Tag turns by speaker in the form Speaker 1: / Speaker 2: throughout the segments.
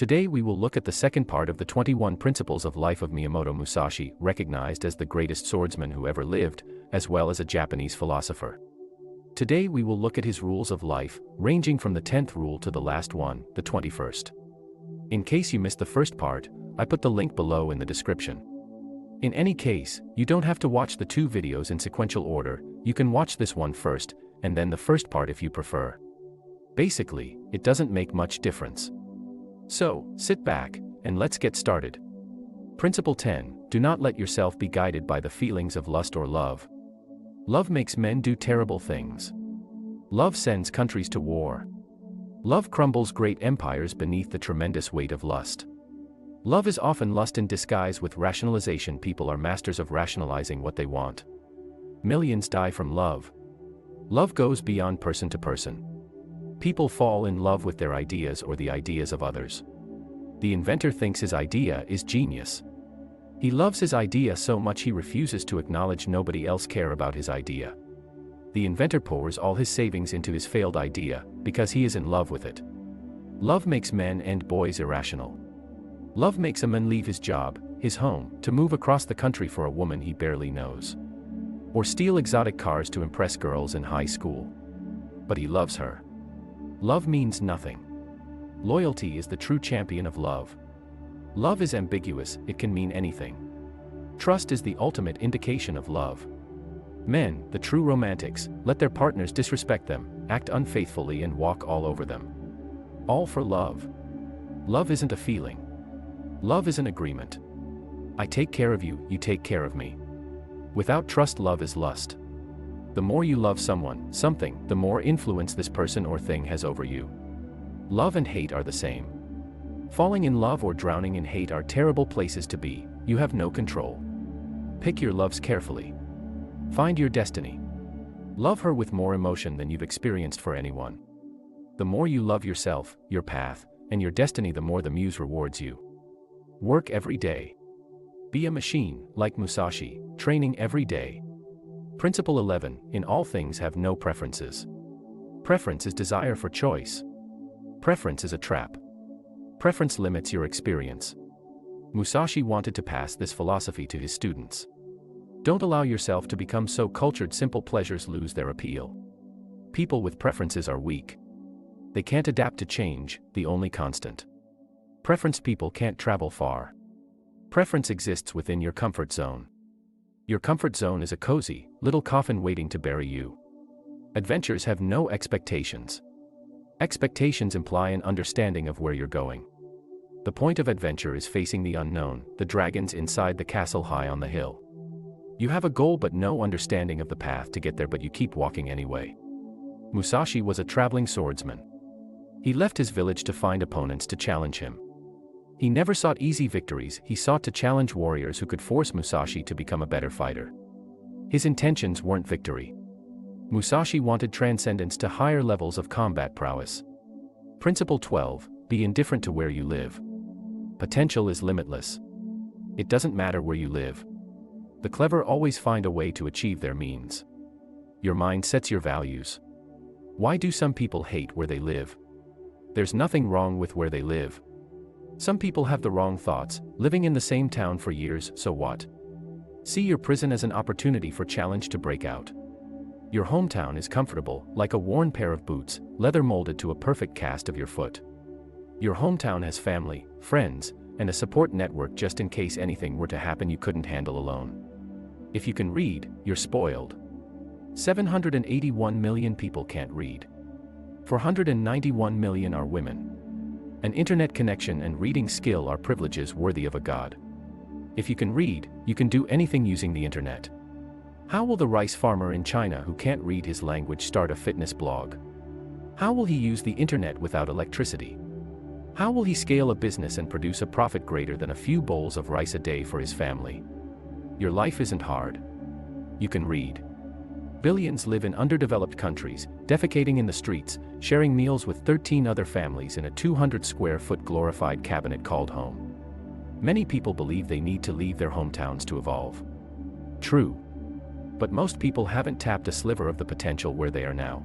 Speaker 1: Today we will look at the second part of the 21 Principles of Life of Miyamoto Musashi, recognized as the greatest swordsman who ever lived, as well as a Japanese philosopher. Today we will look at his rules of life, ranging from the 10th rule to the last one, the 21st. In case you missed the first part, I put the link below in the description. In any case, you don't have to watch the two videos in sequential order, you can watch this one first, and then the first part if you prefer. Basically, it doesn't make much difference. So, sit back, and let's get started. Principle 10, do not let yourself be guided by the feelings of lust or love. Love makes men do terrible things. Love sends countries to war. Love crumbles great empires beneath the tremendous weight of lust. Love is often lust in disguise with rationalization. People are masters of rationalizing what they want. Millions die from love. Love goes beyond person to person. People fall in love with their ideas or the ideas of others. The inventor thinks his idea is genius. He loves his idea so much he refuses to acknowledge nobody else cares about his idea. The inventor pours all his savings into his failed idea, because he is in love with it. Love makes men and boys irrational. Love makes a man leave his job, his home, to move across the country for a woman he barely knows. Or steal exotic cars to impress girls in high school. But he loves her. Love means nothing. Loyalty is the true champion of love. Love is ambiguous, it can mean anything. Trust is the ultimate indication of love. Men, the true romantics, let their partners disrespect them, act unfaithfully and walk all over them. All for love. Love isn't a feeling. Love is an agreement. I take care of you, you take care of me. Without trust, love is lust. The more you love someone, something, the more influence this person or thing has over you. Love and hate are the same. Falling in love or drowning in hate are terrible places to be, you have no control. Pick your loves carefully. Find your destiny. Love her with more emotion than you've experienced for anyone. The more you love yourself, your path, and your destiny, the more the muse rewards you. Work every day. Be a machine, like Musashi, training every day. Principle 11, in all things have no preferences. Preference is desire for choice. Preference is a trap. Preference limits your experience. Musashi wanted to pass this philosophy to his students. Don't allow yourself to become so cultured simple pleasures lose their appeal. People with preferences are weak. They can't adapt to change, the only constant. Preference people can't travel far. Preference exists within your comfort zone. Your comfort zone is a cozy, little coffin waiting to bury you. Adventures have no expectations. Expectations imply an understanding of where you're going. The point of adventure is facing the unknown, the dragons inside the castle high on the hill. You have a goal but no understanding of the path to get there, but you keep walking anyway. Musashi was a traveling swordsman. He left his village to find opponents to challenge him. He never sought easy victories, he sought to challenge warriors who could force Musashi to become a better fighter. His intentions weren't victory. Musashi wanted transcendence to higher levels of combat prowess. Principle 12, be indifferent to where you live. Potential is limitless. It doesn't matter where you live. The clever always find a way to achieve their means. Your mind sets your values. Why do some people hate where they live? There's nothing wrong with where they live. Some people have the wrong thoughts, living in the same town for years, so what? See your prison as an opportunity for challenge to break out. Your hometown is comfortable, like a worn pair of boots, leather molded to a perfect cast of your foot. Your hometown has family, friends, and a support network just in case anything were to happen you couldn't handle alone. If you can read, you're spoiled. 781 million people can't read. 491 million are women. An internet connection and reading skill are privileges worthy of a god. If you can read, you can do anything using the internet. How will the rice farmer in China who can't read his language start a fitness blog? How will he use the internet without electricity? How will he scale a business and produce a profit greater than a few bowls of rice a day for his family? Your life isn't hard. You can read. Billions live in underdeveloped countries, defecating in the streets, sharing meals with 13 other families in a 200-square-foot glorified cabinet called home. Many people believe they need to leave their hometowns to evolve. True. But most people haven't tapped a sliver of the potential where they are now.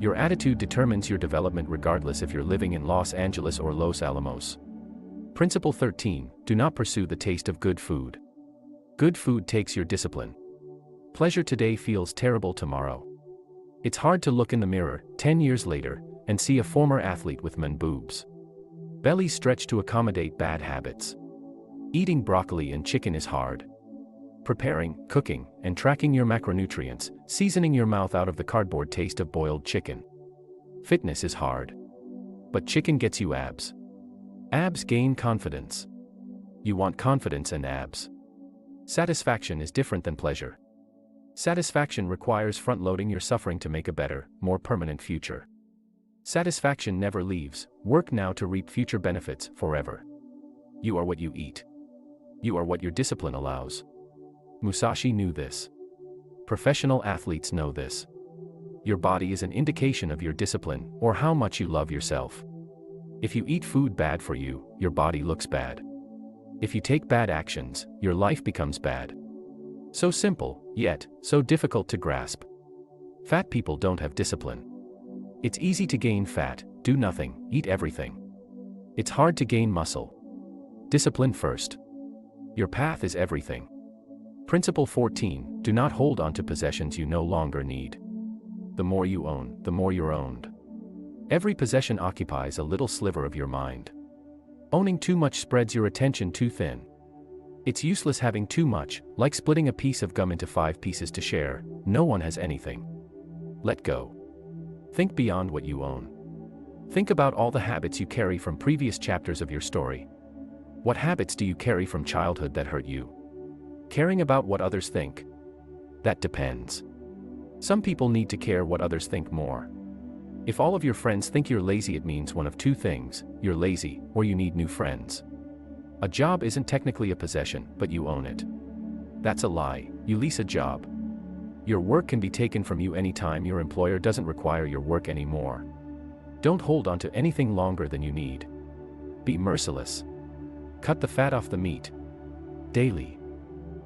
Speaker 1: Your attitude determines your development regardless if you're living in Los Angeles or Los Alamos. Principle 13, do not pursue the taste of good food. Good food takes your discipline. Pleasure today feels terrible tomorrow. It's hard to look in the mirror, 10 years later, and see a former athlete with man boobs. Belly stretch to accommodate bad habits. Eating broccoli and chicken is hard. Preparing, cooking, and tracking your macronutrients, seasoning your mouth out of the cardboard taste of boiled chicken. Fitness is hard. But chicken gets you abs. Abs gain confidence. You want confidence and abs. Satisfaction is different than pleasure. Satisfaction requires front-loading your suffering to make a better, more permanent future. Satisfaction never leaves. Work now to reap future benefits forever. You are what you eat. You are what your discipline allows. Musashi knew this. Professional athletes know this. Your body is an indication of your discipline or how much you love yourself. If you eat food bad for you, your body looks bad. If you take bad actions, your life becomes bad. So simple, yet so difficult to grasp. Fat people don't have discipline. It's easy to gain fat, do nothing, eat everything. It's hard to gain muscle. Discipline first. Your path is everything. Principle 14, do not hold on to possessions you no longer need. The more you own, the more you're owned. Every possession occupies a little sliver of your mind. Owning too much spreads your attention too thin. It's useless having too much, like splitting a piece of gum into 5 pieces to share. No one has anything. Let go. Think beyond what you own. Think about all the habits you carry from previous chapters of your story. What habits do you carry from childhood that hurt you? Caring about what others think? That depends. Some people need to care what others think more. If all of your friends think you're lazy, it means one of two things: you're lazy, or you need new friends. A job isn't technically a possession, but you own it. That's a lie. You lease a job. Your work can be taken from you anytime your employer doesn't require your work anymore. Don't hold on to anything longer than you need. Be merciless. Cut the fat off the meat. Daily.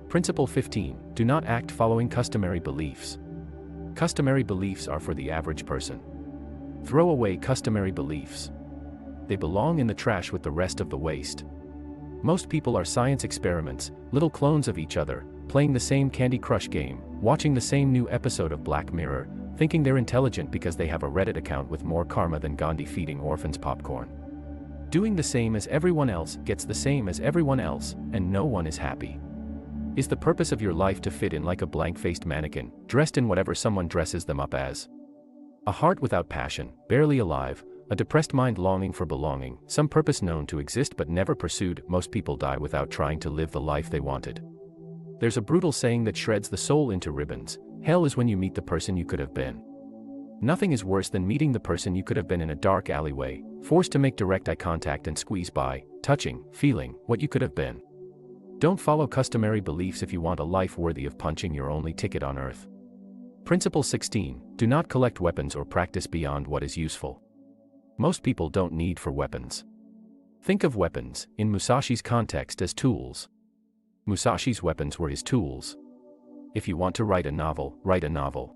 Speaker 1: Principle 15, do not act following customary beliefs. Customary beliefs are for the average person. Throw away customary beliefs. They belong in the trash with the rest of the waste. Most people are science experiments, little clones of each other, playing the same Candy Crush game, watching the same new episode of Black Mirror, thinking they're intelligent because they have a Reddit account with more karma than Gandhi feeding orphans popcorn. Doing the same as everyone else gets the same as everyone else, and no one is happy. Is the purpose of your life to fit in like a blank-faced mannequin, dressed in whatever someone dresses them up as? A heart without passion, barely alive, a depressed mind longing for belonging, some purpose known to exist but never pursued. Most people die without trying to live the life they wanted. There's a brutal saying that shreds the soul into ribbons: hell is when you meet the person you could have been. Nothing is worse than meeting the person you could have been in a dark alleyway, forced to make direct eye contact and squeeze by, touching, feeling, what you could have been. Don't follow customary beliefs if you want a life worthy of punching your only ticket on earth. Principle 16, do not collect weapons or practice beyond what is useful. Most people don't need for weapons. Think of weapons, in Musashi's context, as tools. Musashi's weapons were his tools. If you want to write a novel, write a novel.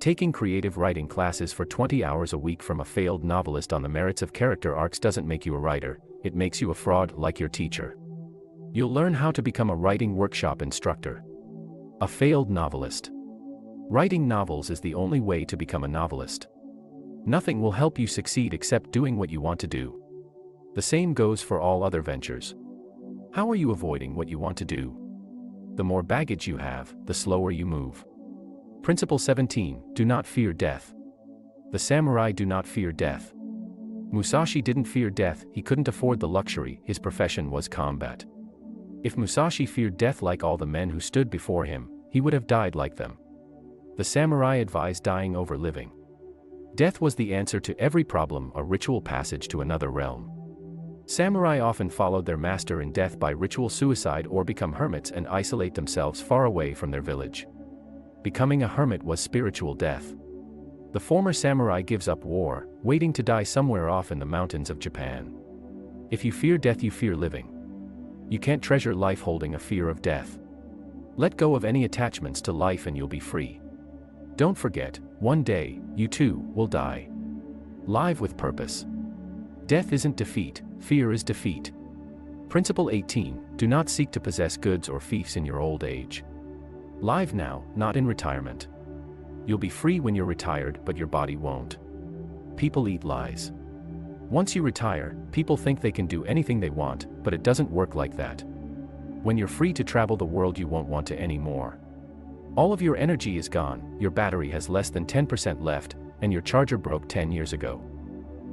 Speaker 1: Taking creative writing classes for 20 hours a week from a failed novelist on the merits of character arcs doesn't make you a writer, it makes you a fraud like your teacher. You'll learn how to become a writing workshop instructor. A failed novelist. Writing novels is the only way to become a novelist. Nothing will help you succeed except doing what you want to do. The same goes for all other ventures. How are you avoiding what you want to do? The more baggage you have, the slower you move. Principle 17, do not fear death. The samurai do not fear death. Musashi didn't fear death, he couldn't afford the luxury, his profession was combat. If Musashi feared death like all the men who stood before him, he would have died like them. The samurai advised dying over living. Death was the answer to every problem, a ritual passage to another realm. Samurai often followed their master in death by ritual suicide or become hermits and isolate themselves far away from their village. Becoming a hermit was spiritual death. The former samurai gives up war, waiting to die somewhere off in the mountains of Japan. If you fear death, you fear living. You can't treasure life holding a fear of death. Let go of any attachments to life and you'll be free. Don't forget, one day, you too, will die. Live with purpose. Death isn't defeat, fear is defeat. Principle 18, do not seek to possess goods or fiefs in your old age. Live now, not in retirement. You'll be free when you're retired, but your body won't. People eat lies. Once you retire, people think they can do anything they want, but it doesn't work like that. When you're free to travel the world, you won't want to anymore. All of your energy is gone, your battery has less than 10% left, and your charger broke 10 years ago.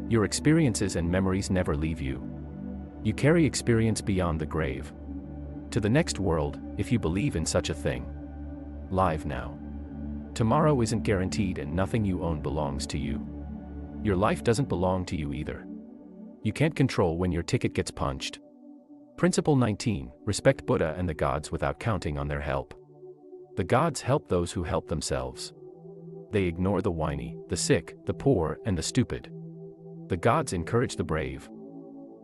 Speaker 1: Your experiences and memories never leave you. You carry experience beyond the grave. To the next world, if you believe in such a thing. Live now. Tomorrow isn't guaranteed and nothing you own belongs to you. Your life doesn't belong to you either. You can't control when your ticket gets punched. Principle 19, respect Buddha and the gods without counting on their help. The gods help those who help themselves. They ignore the whiny, the sick, the poor, and the stupid. The gods encourage the brave.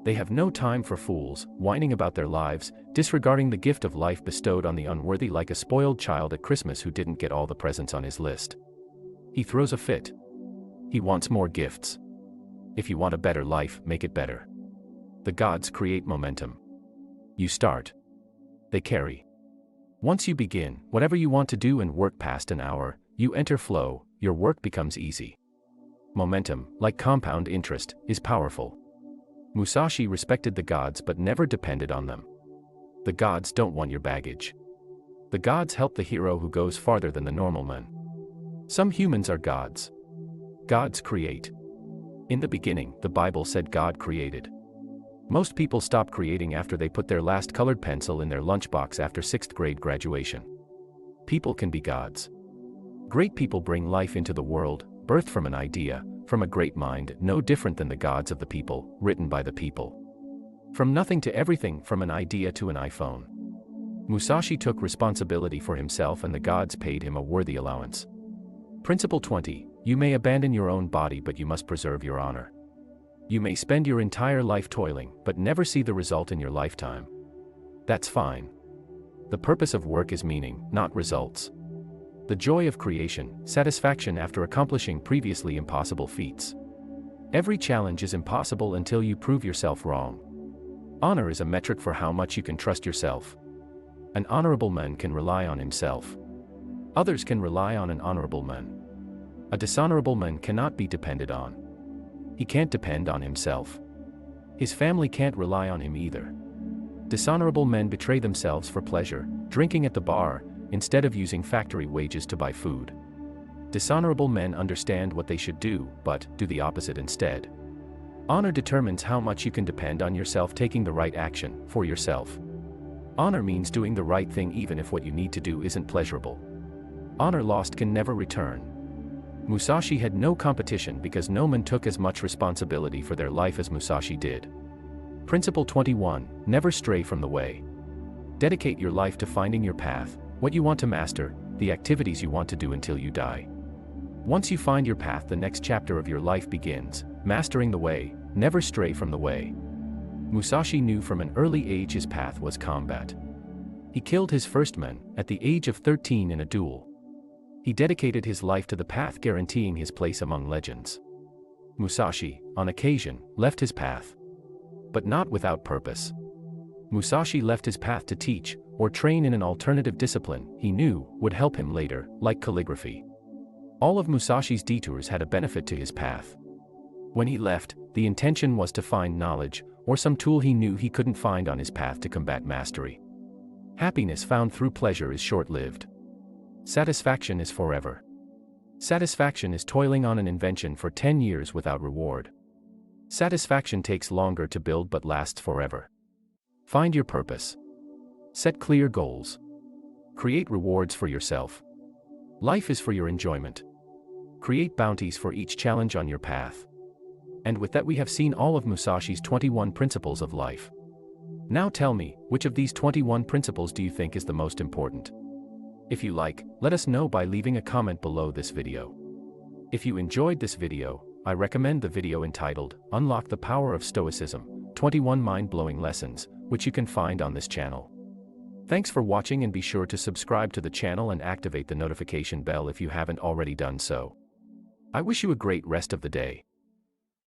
Speaker 1: They have no time for fools, whining about their lives, disregarding the gift of life bestowed on the unworthy like a spoiled child at Christmas who didn't get all the presents on his list. He throws a fit. He wants more gifts. If you want a better life, make it better. The gods create momentum. You start. They carry. Once you begin, whatever you want to do and work past an hour, you enter flow, your work becomes easy. Momentum, like compound interest, is powerful. Musashi respected the gods but never depended on them. The gods don't want your baggage. The gods help the hero who goes farther than the normal man. Some humans are gods. Gods create. In the beginning, the Bible said God created. Most people stop creating after they put their last colored pencil in their lunchbox after 6th grade graduation. People can be gods. Great people bring life into the world, birthed from an idea, from a great mind, no different than the gods of the people, written by the people. From nothing to everything, from an idea to an iPhone. Musashi took responsibility for himself and the gods paid him a worthy allowance. Principle 20, you may abandon your own body but you must preserve your honor. You may spend your entire life toiling, but never see the result in your lifetime. That's fine. The purpose of work is meaning, not results. The joy of creation, satisfaction after accomplishing previously impossible feats. Every challenge is impossible until you prove yourself wrong. Honor is a metric for how much you can trust yourself. An honorable man can rely on himself. Others can rely on an honorable man. A dishonorable man cannot be depended on. He can't depend on himself. His family can't rely on him either. Dishonorable men betray themselves for pleasure, drinking at the bar, instead of using factory wages to buy food. Dishonorable men understand what they should do, but do the opposite instead. Honor determines how much you can depend on yourself taking the right action, for yourself. Honor means doing the right thing even if what you need to do isn't pleasurable. Honor lost can never return. Musashi had no competition because no man took as much responsibility for their life as Musashi did. Principle 21, never stray from the way. Dedicate your life to finding your path, what you want to master, the activities you want to do until you die. Once you find your path, the next chapter of your life begins, mastering the way, never stray from the way. Musashi knew from an early age his path was combat. He killed his first man, at the age of 13 in a duel. He dedicated his life to the path, guaranteeing his place among legends. Musashi, on occasion, left his path. But not without purpose. Musashi left his path to teach, or train in an alternative discipline he knew would help him later, like calligraphy. All of Musashi's detours had a benefit to his path. When he left, the intention was to find knowledge, or some tool he knew he couldn't find on his path to combat mastery. Happiness found through pleasure is short-lived. Satisfaction is forever. Satisfaction is toiling on an invention for 10 years without reward. Satisfaction takes longer to build but lasts forever. Find your purpose. Set clear goals. Create rewards for yourself. Life is for your enjoyment. Create bounties for each challenge on your path. And with that we have seen all of Musashi's 21 principles of life. Now tell me, which of these 21 principles do you think is the most important? If you like, let us know by leaving a comment below this video. If you enjoyed this video, I recommend the video entitled, Unlock the Power of Stoicism, 21 Mind-Blowing Lessons, which you can find on this channel. Thanks for watching and be sure to subscribe to the channel and activate the notification bell if you haven't already done so. I wish you a great rest of the day.